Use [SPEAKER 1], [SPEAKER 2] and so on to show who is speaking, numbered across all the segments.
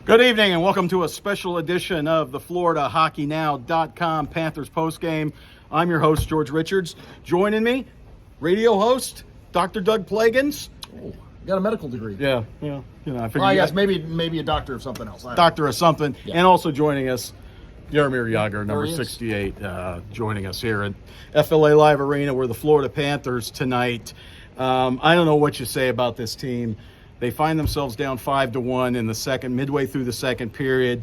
[SPEAKER 1] Good evening and welcome to a special edition of the Floridahockeynow.com Panthers postgame. I'm your host, George Richards. Joining me, radio host, Dr. Doug Plagens.
[SPEAKER 2] Oh, got a medical degree.
[SPEAKER 1] Yeah. You know, I figured.
[SPEAKER 2] Well, I guess maybe a doctor of something else.
[SPEAKER 1] Doctor of something.
[SPEAKER 2] Yeah.
[SPEAKER 1] And also joining us, Jaromir Jagr, number
[SPEAKER 2] There he is.
[SPEAKER 1] 68, joining us here at FLA Live Arena. We're the Florida Panthers tonight. I don't know what you say about this team. They find themselves down 5-1 in the second, midway through the second period.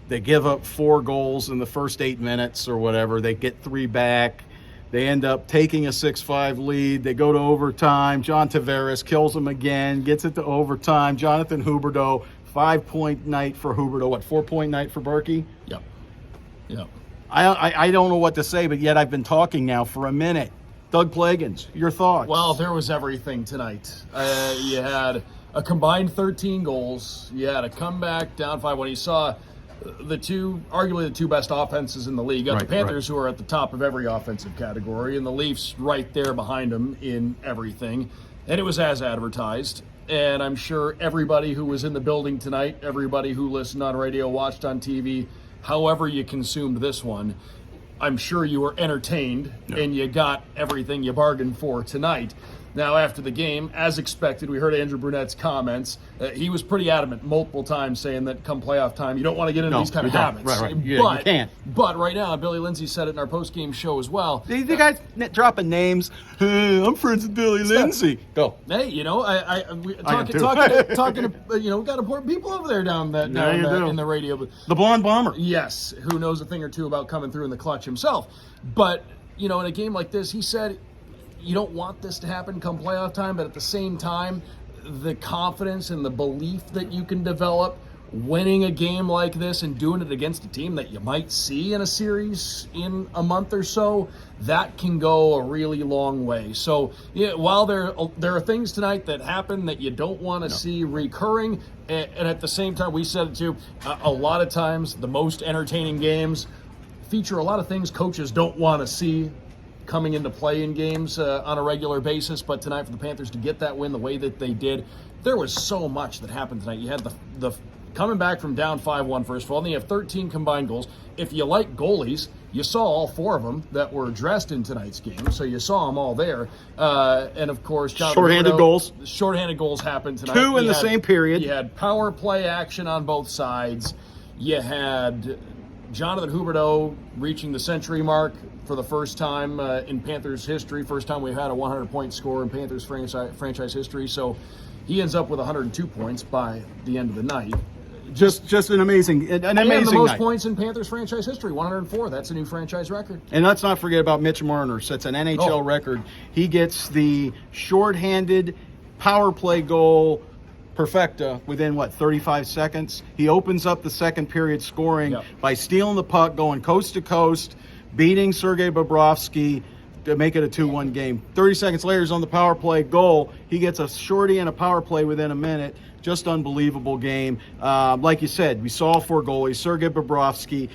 [SPEAKER 1] They give up 4 goals in the first 8 minutes or whatever. They get 3 back. They end up taking a 6-5 lead. They go to overtime. John Tavares kills them again, gets it to overtime. Jonathan Huberdeau, 5-point night for Huberdeau. 4-point night for Berkey?
[SPEAKER 2] Yep.
[SPEAKER 1] I don't know what to say, but yet I've been talking now for a minute. Doug Plagens, your thoughts?
[SPEAKER 2] Well, there was everything tonight. You had a combined 13 goals. You had a comeback down 5-1. You saw arguably the two best offenses in the league. You got the Panthers, who are at the top of every offensive category, and the Leafs right there behind them in everything. And it was as advertised. And I'm sure everybody who was in the building tonight, everybody who listened on radio, watched on TV, however you consumed this one, I'm sure you were entertained and you got everything you bargained for tonight. Now, after the game, as expected, we heard Andrew Brunette's comments. He was pretty adamant multiple times saying that come playoff time, you don't want to get into these kind of habits.
[SPEAKER 1] Right. You can't.
[SPEAKER 2] But right now, Billy Lindsay said it in our post-game show as well.
[SPEAKER 1] The guys dropping names. Hey, I'm friends with Billy Lindsay. Go.
[SPEAKER 2] Hey, we got important people over there down in the radio. But
[SPEAKER 1] the blonde bomber.
[SPEAKER 2] Yes, who knows a thing or two about coming through in the clutch himself. But, in a game like this, he said, you don't want this to happen come playoff time, but at the same time, the confidence and the belief that you can develop winning a game like this and doing it against a team that you might see in a series in a month or so, that can go a really long way. So while there are things tonight that happen that you don't want to see recurring, and at the same time, we said it too, a lot of times the most entertaining games feature a lot of things coaches don't want to see coming into play in games on a regular basis. But tonight for the Panthers to get that win the way that they did, there was so much that happened tonight. You had the coming back from down 5-1 first of all, and then you have 13 combined goals. If you like goalies, you saw all 4 of them that were addressed in tonight's game, so you saw them all there. And of course,
[SPEAKER 1] shorthanded goals.
[SPEAKER 2] Shorthanded goals happened tonight.
[SPEAKER 1] 2 in the same period.
[SPEAKER 2] You had power play action on both sides. You had Jonathan Huberdeau reaching the century mark for the first time in Panthers history. First time we've had a 100-point score in Panthers franchise history. So he ends up with 102 points by the end of the night.
[SPEAKER 1] Just an amazing
[SPEAKER 2] the most
[SPEAKER 1] night.
[SPEAKER 2] Points in Panthers franchise history, 104. That's a new franchise record.
[SPEAKER 1] And let's not forget about Mitch Marner. Sets an NHL record. He gets the shorthanded power play goal perfecta within 35 seconds. He opens up the second period scoring by stealing the puck, going coast to coast, beating Sergei Bobrovsky to make it a 2-1 game. 30 seconds later, he's on the power play goal. He gets a shorty and a power play within a minute. Just unbelievable game. Like you said, we saw 4 goalies. Sergei Bobrovsky,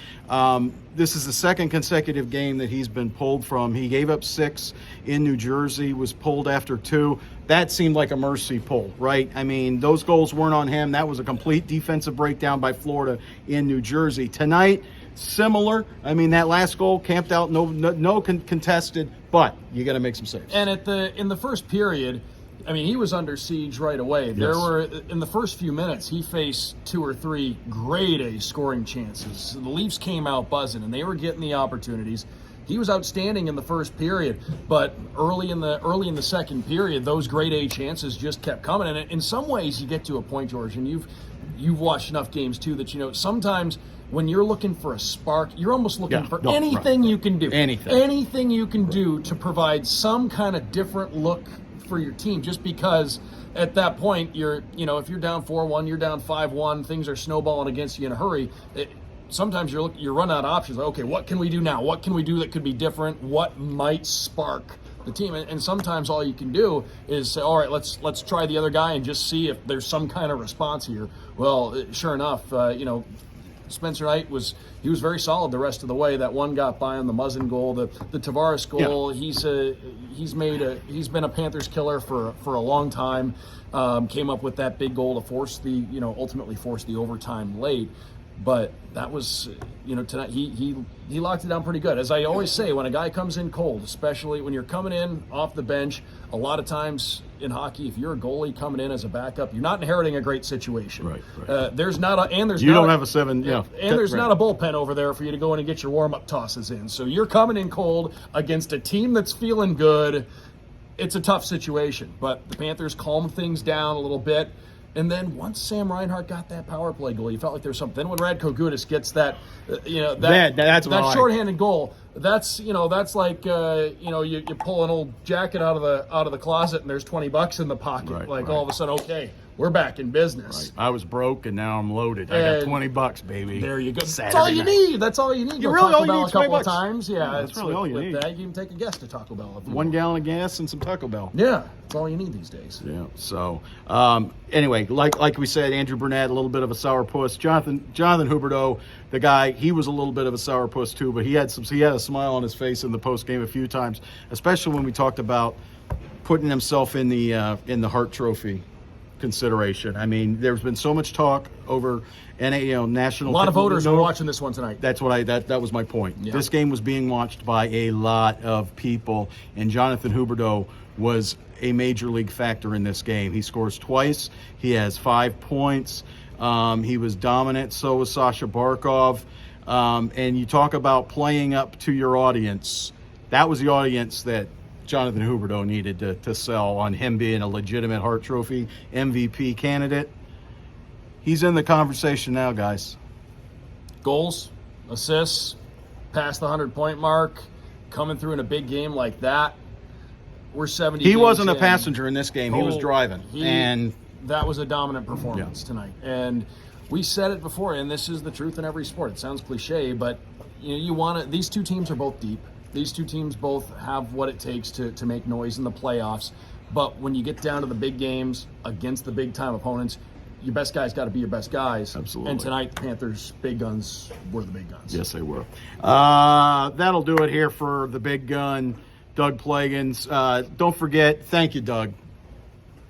[SPEAKER 1] this is the second consecutive game that he's been pulled from. He gave up 6 in New Jersey, was pulled after 2. That seemed like a mercy pull, right? I mean, those goals weren't on him. That was a complete defensive breakdown by Florida in New Jersey. Tonight, similar. I mean, that last goal camped out, no contested, but you got to make some saves.
[SPEAKER 2] And in the first period, I mean, he was under siege right away.
[SPEAKER 1] Yes.
[SPEAKER 2] There were, in the first few minutes, he faced 2 or 3 grade A scoring chances. The Leafs came out buzzing, and they were getting the opportunities. He was outstanding in the first period, but early in the second period, those grade A chances just kept coming. And in some ways, you get to a point, George, and you've watched enough games too that sometimes when you're looking for a spark, you're almost looking for anything you can do. Anything you can do to provide some kind of different look for your team, just because at that point if you're down 4-1, you're down 5-1, things are snowballing against you in a hurry. Sometimes you're running out of options. Like, okay, what can we do now? What can we do that could be different? What might spark the team? And sometimes all you can do is say, all right, let's try the other guy and just see if there's some kind of response here. Well, sure enough, Spencer Knight was very solid the rest of the way. That one got by on the Muzzin goal, the Tavares goal. Yeah. He's been a Panthers killer for a long time. Came up with that big goal to ultimately force the overtime late. But that was, tonight he locked it down pretty good. As I always say, when a guy comes in cold, especially when you're coming in off the bench, a lot of times in hockey, if you're a goalie coming in as a backup, you're not inheriting a great situation.
[SPEAKER 1] Right.
[SPEAKER 2] There's not a bullpen over there for you to go in and get your warm-up tosses in. So you're coming in cold against a team that's feeling good. It's a tough situation, but the Panthers calmed things down a little bit. And then once Sam Reinhart got that power play goal, you felt like there was something. Then when Radko Gudas gets that shorthanded goal, that's like you pull an old jacket out of the closet and there's $20 in the pocket. All of a sudden, okay, we're back in business.
[SPEAKER 1] Right. I was broke and now I'm loaded. I got $20, baby.
[SPEAKER 2] There you go.
[SPEAKER 1] Saturday
[SPEAKER 2] That's all you
[SPEAKER 1] night.
[SPEAKER 2] need. That's all you need.
[SPEAKER 1] You really
[SPEAKER 2] Taco
[SPEAKER 1] all
[SPEAKER 2] Bell
[SPEAKER 1] you need
[SPEAKER 2] a couple
[SPEAKER 1] $20.
[SPEAKER 2] of times. Yeah,
[SPEAKER 1] that's really all you need.
[SPEAKER 2] That, you can take a guest to Taco Bell.
[SPEAKER 1] 1 gallon of gas and some Taco Bell.
[SPEAKER 2] Yeah, that's all you need these days.
[SPEAKER 1] Yeah. So anyway, like we said, Andrew Burnett, a little bit of a sourpuss. Jonathan Huberdeau, the guy, he was a little bit of a sourpuss too, but he had a smile on his face in the post game a few times, especially when we talked about putting himself in the Hart Trophy consideration. I mean, there's been so much talk over national.
[SPEAKER 2] A lot of voters are watching this one tonight.
[SPEAKER 1] That's what that was my point.
[SPEAKER 2] Yeah.
[SPEAKER 1] This game was being watched by a lot of people, and Jonathan Huberdeau was a major league factor in this game. He scores twice. He has 5 points. He was dominant. So was Sasha Barkov. And you talk about playing up to your audience. That was the audience that Jonathan Huberdeau needed to sell on him being a legitimate Hart Trophy MVP candidate. He's in the conversation now, guys.
[SPEAKER 2] Goals, assists, past the 100-point mark, coming through in a big game like that. We're 70.
[SPEAKER 1] He wasn't a passenger in this game. He was driving.
[SPEAKER 2] And that was a dominant performance tonight. And we said it before, and this is the truth in every sport. It sounds cliche, but you want to. These two teams are both deep. These two teams both have what it takes to make noise in the playoffs. But when you get down to the big games against the big-time opponents, your best guys got to be your best guys.
[SPEAKER 1] Absolutely.
[SPEAKER 2] And tonight, the Panthers' big guns were the big guns.
[SPEAKER 1] Yes, they were. That'll do it here for the big gun, Doug Plagens. Don't forget, thank you, Doug.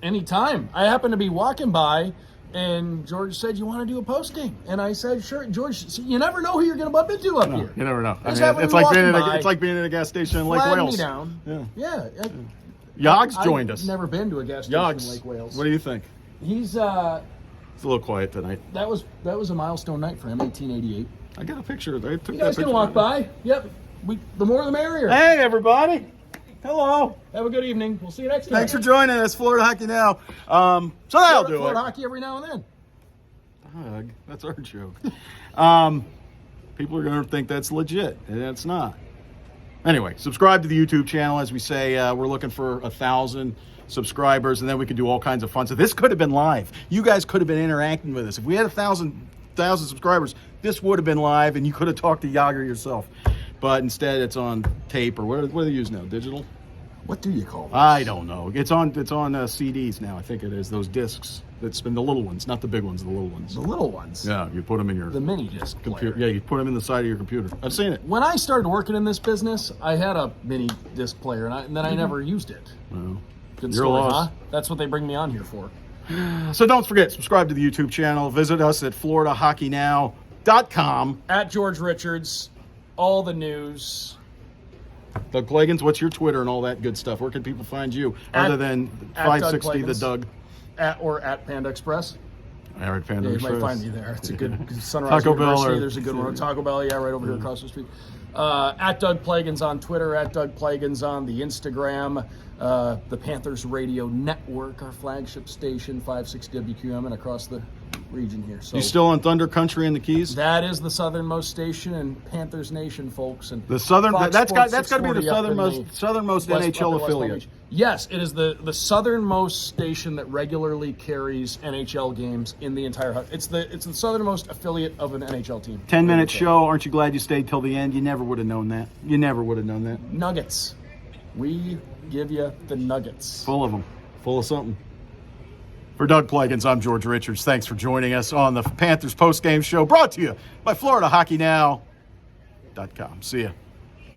[SPEAKER 2] Anytime. I happened to be walking by, and George said, "You want to do a post game?" And I said, "Sure." George, you never know who you're going to bump into up here.
[SPEAKER 1] You never know. I
[SPEAKER 2] Just
[SPEAKER 1] mean,
[SPEAKER 2] happened
[SPEAKER 1] it's
[SPEAKER 2] to be
[SPEAKER 1] like being
[SPEAKER 2] walking by,
[SPEAKER 1] it's like being in a gas station in Lake
[SPEAKER 2] flagged
[SPEAKER 1] Wales.
[SPEAKER 2] me down. Yeah.
[SPEAKER 1] Yogg's joined us.
[SPEAKER 2] I've never been to a gas station in Lake Wales.
[SPEAKER 1] What do you think?
[SPEAKER 2] He's
[SPEAKER 1] It's a little quiet tonight.
[SPEAKER 2] that was a milestone night for him, 1888.
[SPEAKER 1] I got a picture. They took
[SPEAKER 2] You
[SPEAKER 1] that
[SPEAKER 2] guys
[SPEAKER 1] picture.
[SPEAKER 2] can walk by. Yep. The more the merrier.
[SPEAKER 1] Hey, everybody. Hello.
[SPEAKER 2] Have a good evening. We'll see you next time.
[SPEAKER 1] Thanks for joining us, Florida Hockey Now. So that'll do
[SPEAKER 2] Florida
[SPEAKER 1] it.
[SPEAKER 2] hockey every now and then.
[SPEAKER 1] Doug, that's our joke. People are going to think that's legit, and it's not. Anyway, subscribe to the YouTube channel. As we say, we're looking for 1,000 subscribers, and then we can do all kinds of fun. So this could have been live. You guys could have been interacting with us. If we had 1,000 subscribers, this would have been live, and you could have talked to Yager yourself. But instead, it's on tape, or what do they use now? Digital?
[SPEAKER 2] What do you call this?
[SPEAKER 1] I don't know. It's on CDs now. I think it is those discs. It's been the little ones, not the big ones. The little ones.
[SPEAKER 2] The little ones.
[SPEAKER 1] Yeah, you put them in your
[SPEAKER 2] The mini disc
[SPEAKER 1] computer.
[SPEAKER 2] player.
[SPEAKER 1] Yeah, you put them in the side of your computer. I've seen it.
[SPEAKER 2] When I started working in this business, I had a mini disc player, and then I never used it.
[SPEAKER 1] Well,
[SPEAKER 2] Good
[SPEAKER 1] you're
[SPEAKER 2] story,
[SPEAKER 1] lost.
[SPEAKER 2] huh? That's what they bring me on here for.
[SPEAKER 1] So don't forget, subscribe to the YouTube channel. Visit us at FloridaHockeynow.com.
[SPEAKER 2] At George Richards, all the news.
[SPEAKER 1] Doug Plagens, what's your Twitter and all that good stuff? Where can people find you other than
[SPEAKER 2] at
[SPEAKER 1] 560
[SPEAKER 2] Doug
[SPEAKER 1] the
[SPEAKER 2] Plagens.
[SPEAKER 1] Doug?
[SPEAKER 2] At Panda Express.
[SPEAKER 1] Eric Van
[SPEAKER 2] Yeah,
[SPEAKER 1] Der
[SPEAKER 2] you might
[SPEAKER 1] Schroes.
[SPEAKER 2] find me there. It's a good Sunrise
[SPEAKER 1] Taco Bell
[SPEAKER 2] University.
[SPEAKER 1] or-
[SPEAKER 2] There's a good one. Taco Bell, yeah, right over here across the street. At Doug Plagens on Twitter. At Doug Plagens on the Instagram. The Panthers Radio Network, our flagship station, 560 WQM, and across the region here. So
[SPEAKER 1] You still on Thunder Country in the Keys?
[SPEAKER 2] that is the southernmost station in Panthers Nation, folks. And
[SPEAKER 1] The southern
[SPEAKER 2] Fox
[SPEAKER 1] that's got
[SPEAKER 2] Sports
[SPEAKER 1] to be the
[SPEAKER 2] 640 up in
[SPEAKER 1] southernmost
[SPEAKER 2] West-
[SPEAKER 1] NHL
[SPEAKER 2] up in West Palm
[SPEAKER 1] affiliate.
[SPEAKER 2] Beach. Yes, it is the southernmost station that regularly carries NHL games in the entire. It's the southernmost affiliate of an NHL team.
[SPEAKER 1] 10-minute show. Aren't you glad you stayed till the end? You never would have known that. You never would have known that.
[SPEAKER 2] Nuggets. We give you the nuggets.
[SPEAKER 1] Full of them. Full of something. For Doug Plagens, I'm George Richards. Thanks for joining us on the Panthers postgame show, brought to you by FloridaHockeynow.com. See ya.